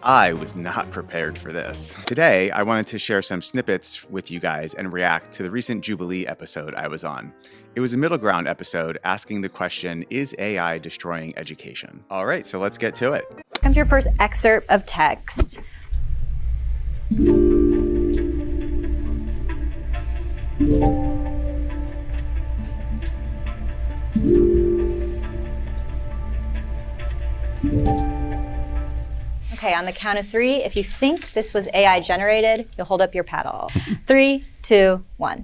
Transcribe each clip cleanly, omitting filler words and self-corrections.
I was not prepared for this. Today, I wanted to share some snippets with you guys and react to the recent Jubilee episode I was on. It was a middle ground episode asking the question, is AI destroying education? All right, so let's get to it. Here comes your first excerpt of text. Okay, on the count of three, if you think this was AI generated, you'll hold up your paddle. 3, 2, 1.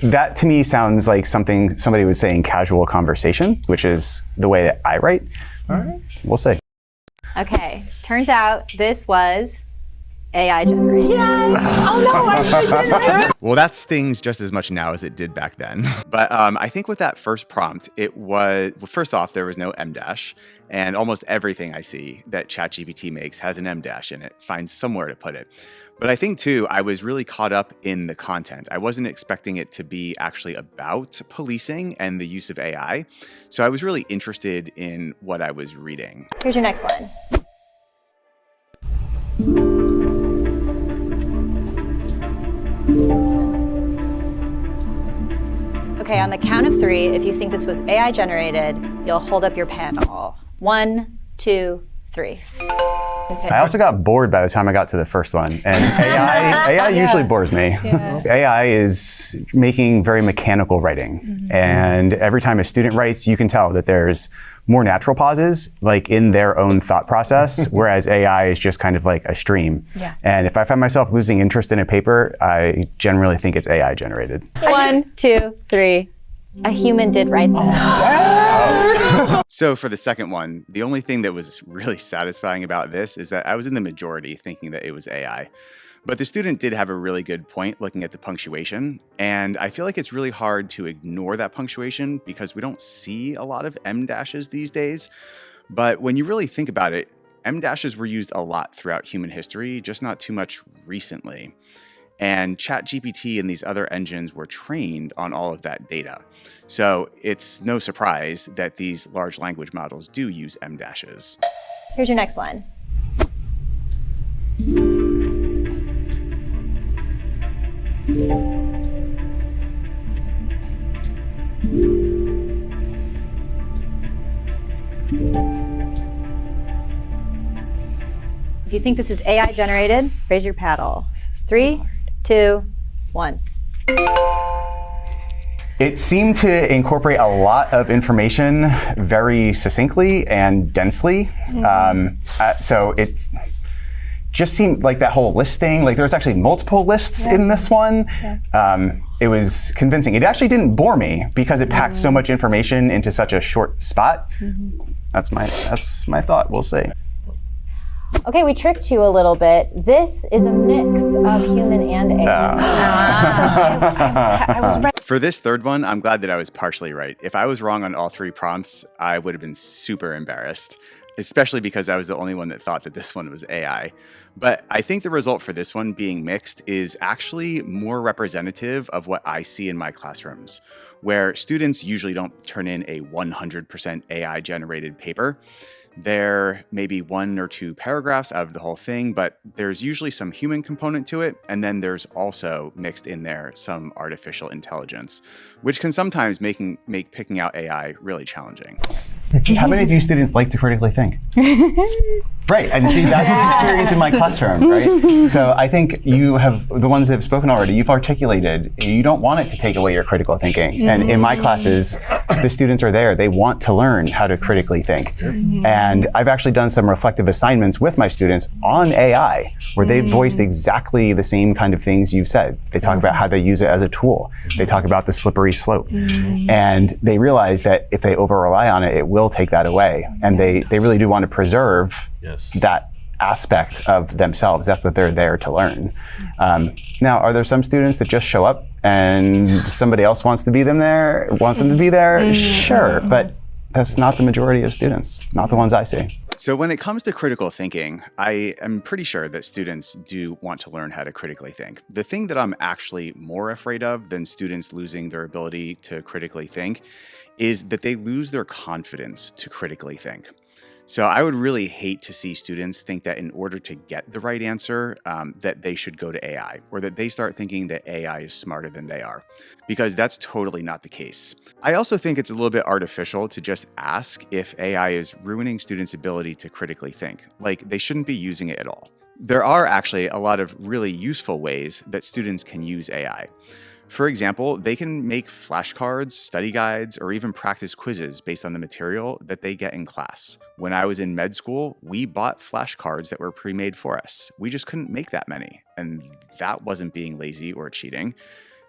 That to me sounds like something somebody would say in casual conversation, which is the way that I write. All right, we'll see. Okay, turns out this was AI generated. Yes! Oh no, I did it! Well, that stings just as much now as it did back then. But I think with that first prompt, it was, well, first off, there was no M dash. And almost everything I see that ChatGPT makes has an M dash in it, finds somewhere to put it. But I think too, I was really caught up in the content. I wasn't expecting it to be actually about policing and the use of AI. So I was really interested in what I was reading. Here's your next one. Okay, on the count of three, if you think this was AI generated, you'll hold up your panel. 1, 2, 3. I also got bored by the time I got to the first one. And AI usually bores me. Yeah. AI is making very mechanical writing. Mm-hmm. And every time a student writes, you can tell that there's more natural pauses, like in their own thought process, whereas AI is just kind of like a stream. Yeah. And if I find myself losing interest in a paper, I generally think it's AI generated. 1, 2, 3. A human did write that. So for the second one, the only thing that was really satisfying about this is that I was in the majority thinking that it was AI. But the student did have a really good point looking at the punctuation. And I feel like it's really hard to ignore that punctuation because we don't see a lot of M dashes these days. But when you really think about it, M dashes were used a lot throughout human history, just not too much recently. And ChatGPT and these other engines were trained on all of that data. So it's no surprise that these large language models do use M dashes. Here's your next one. If you think this is AI generated, raise your paddle. 3, 2, 1. It seemed to incorporate a lot of information very succinctly and densely. Mm-hmm. So it just seemed like that whole list thing, like there was actually multiple lists in this one. Yeah. It was convincing. It actually didn't bore me because it packed so much information into such a short spot. Mm-hmm. That's my thought. We'll see. Okay, we tricked you a little bit. This is a mix of human and AI. I was right. For this third one, I'm glad that I was partially right. If I was wrong on all three prompts, I would have been super embarrassed, especially because I was the only one that thought that this one was AI. But I think the result for this one being mixed is actually more representative of what I see in my classrooms, where students usually don't turn in a 100% AI generated paper. There may be 1 or 2 paragraphs out of the whole thing, but there's usually some human component to it. And then there's also mixed in there some artificial intelligence, which can sometimes make picking out AI really challenging. How many of you students like to critically think? Right, and see, that's the experience in my classroom, right? So I think you have, the ones that have spoken already, you've articulated, you don't want it to take away your critical thinking. And in my classes, the students are there, they want to learn how to critically think. And I've actually done some reflective assignments with my students on AI, where they've voiced exactly the same kind of things you've said. They talk about how they use it as a tool. They talk about the slippery slope. And they realize that if they over-rely on it, it will take that away. And they really do want to preserve that aspect of themselves. That's what they're there to learn. Now, are there some students that just show up and somebody else wants them to be there? Sure, but that's not the majority of students, not the ones I see. So when it comes to critical thinking, I am pretty sure that students do want to learn how to critically think. The thing that I'm actually more afraid of than students losing their ability to critically think is that they lose their confidence to critically think. So I would really hate to see students think that in order to get the right answer, that they should go to AI, or that they start thinking that AI is smarter than they are, because that's totally not the case. I also think it's a little bit artificial to just ask if AI is ruining students' ability to critically think. Like, they shouldn't be using it at all. There are actually a lot of really useful ways that students can use AI. For example, they can make flashcards, study guides, or even practice quizzes based on the material that they get in class. When I was in med school, we bought flashcards that were pre-made for us. We just couldn't make that many, and that wasn't being lazy or cheating.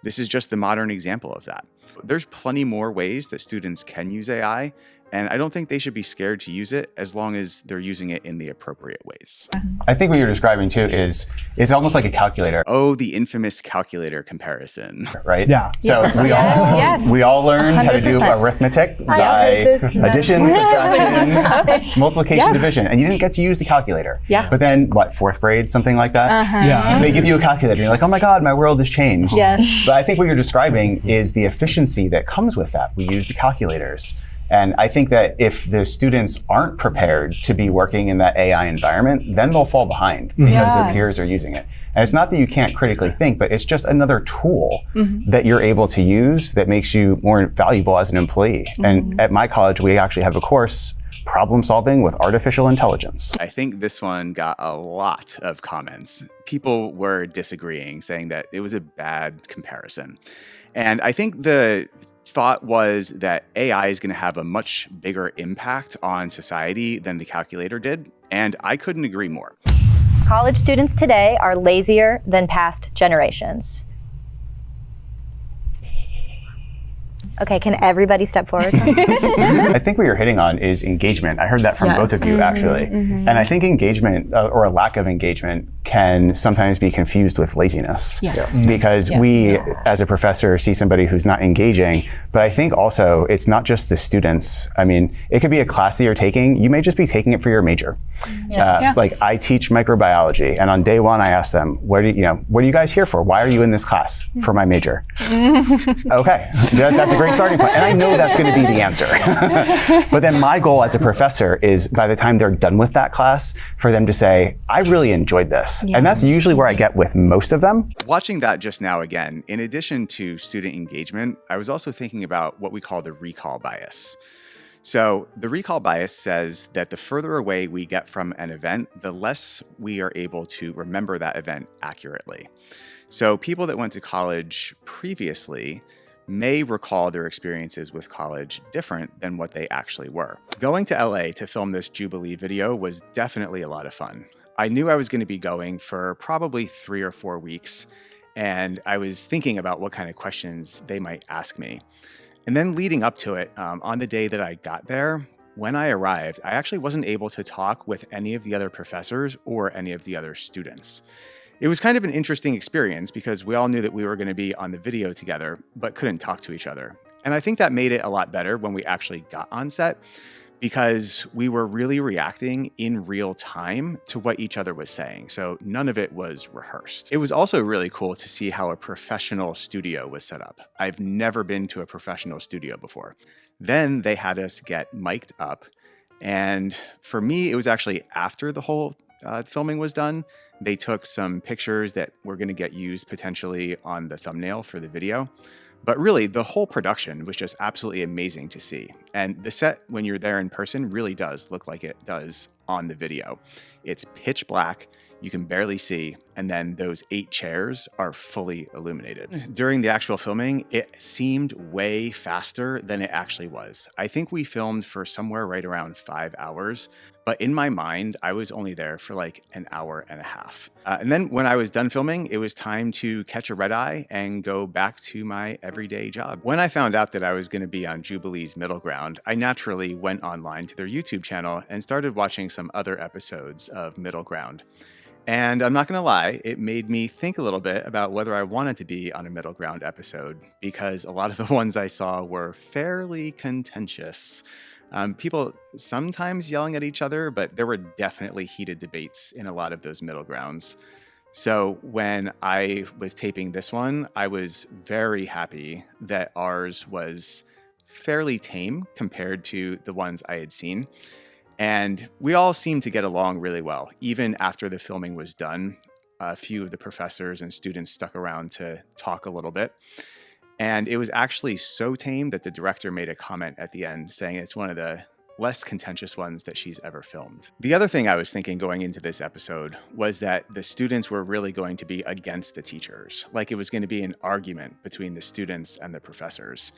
This is just the modern example of that. There's plenty more ways that students can use AI, and I don't think they should be scared to use it as long as they're using it in the appropriate ways. I think what you're describing too is it's almost like a calculator. Oh, the infamous calculator comparison. Right? Yeah. So we all learned how to do 100%. arithmetic by addition, subtraction, multiplication, division, and you didn't get to use the calculator. Yeah. But then, what, fourth grade, something like that? Yeah. They give you a calculator, and you're like, oh my God, my world has changed. Yes. But I think what you're describing is the efficiency that comes with that. We use the calculators. And I think that if the students aren't prepared to be working in that AI environment, then they'll fall behind because their peers are using it. And it's not that you can't critically think, but it's just another tool that you're able to use that makes you more valuable as an employee. And at my college, we actually have a course, Problem Solving with Artificial Intelligence. I think this one got a lot of comments. People were disagreeing, saying that it was a bad comparison. And I think the thought was that AI is going to have a much bigger impact on society than the calculator did, and I couldn't agree more. College students today are lazier than past generations. Okay, can everybody step forward? I think what you're hitting on is engagement. I heard that from both of you, actually. And I think engagement or a lack of engagement can sometimes be confused with laziness. Because we, as a professor, see somebody who's not engaging. But I think also it's not just the students. I mean, it could be a class that you're taking. You may just be taking it for your major. Like, I teach microbiology, and on day one, I ask them, what are you guys here for? Why are you in this class? For my major. Okay, that's a great starting point. And I know that's going to be the answer. But then my goal as a professor is by the time they're done with that class, for them to say, I really enjoyed this. And that's usually where I get with most of them. Watching that just now again, in addition to student engagement, I was also thinking about what we call the recall bias. So the recall bias says that the further away we get from an event, the less we are able to remember that event accurately. So people that went to college previously may recall their experiences with college different than what they actually were. Going to LA to film this Jubilee video was definitely a lot of fun. I knew I was going to be going for probably 3 or 4 weeks, and I was thinking about what kind of questions they might ask me. And then leading up to it, on the day that I got there, when I arrived, I actually wasn't able to talk with any of the other professors or any of the other students. It was kind of an interesting experience because we all knew that we were going to be on the video together, but couldn't talk to each other. And I think that made it a lot better when we actually got on set, because we were really reacting in real time to what each other was saying. So none of it was rehearsed. It was also really cool to see how a professional studio was set up. I've never been to a professional studio before. Then they had us get mic'd up. And for me, it was actually after the whole filming was done. They took some pictures that were going to get used potentially on the thumbnail for the video. But really, the whole production was just absolutely amazing to see. And the set, when you're there in person, really does look like it does on the video. It's pitch black, you can barely see, and then those 8 chairs are fully illuminated. During the actual filming, it seemed way faster than it actually was. I think we filmed for somewhere right around 5 hours, but in my mind, I was only there for like an hour and a half. And then when I was done filming, it was time to catch a red eye and go back to my everyday job. When I found out that I was going to be on Jubilees Middle Ground, I naturally went online to their YouTube channel and started watching some other episodes of Middle Ground. And I'm not going to lie, it made me think a little bit about whether I wanted to be on a Middle Ground episode, because a lot of the ones I saw were fairly contentious. People sometimes yelling at each other, but there were definitely heated debates in a lot of those Middle Grounds. So when I was taping this one, I was very happy that ours was fairly tame compared to the ones I had seen. And we all seemed to get along really well. Even after the filming was done, a few of the professors and students stuck around to talk a little bit. And it was actually so tame that the director made a comment at the end saying it's one of the less contentious ones that she's ever filmed. The other thing I was thinking going into this episode was that the students were really going to be against the teachers, like it was going to be an argument between the students and the professors.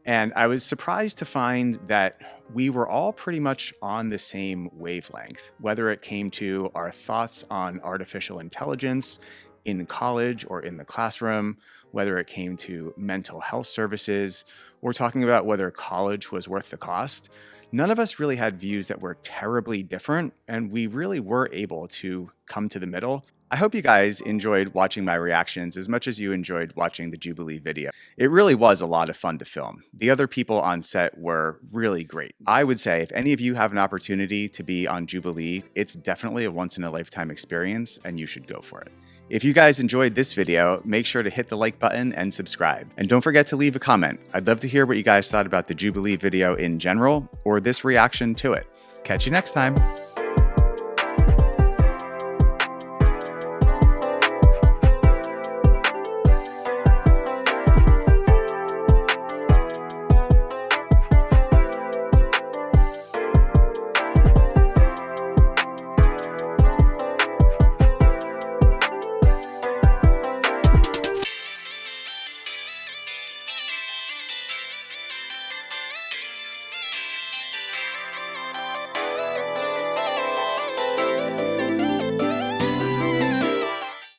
And I was surprised to find that we were all pretty much on the same wavelength, whether it came to our thoughts on artificial intelligence in college or in the classroom, whether it came to mental health services, or talking about whether college was worth the cost. None of us really had views that were terribly different, and we really were able to come to the middle. I hope you guys enjoyed watching my reactions as much as you enjoyed watching the Jubilee video. It really was a lot of fun to film. The other people on set were really great. I would say if any of you have an opportunity to be on Jubilee, it's definitely a once-in-a-lifetime experience, and you should go for it. If you guys enjoyed this video, make sure to hit the like button and subscribe. And don't forget to leave a comment. I'd love to hear what you guys thought about the Jubilee video in general, or this reaction to it. Catch you next time.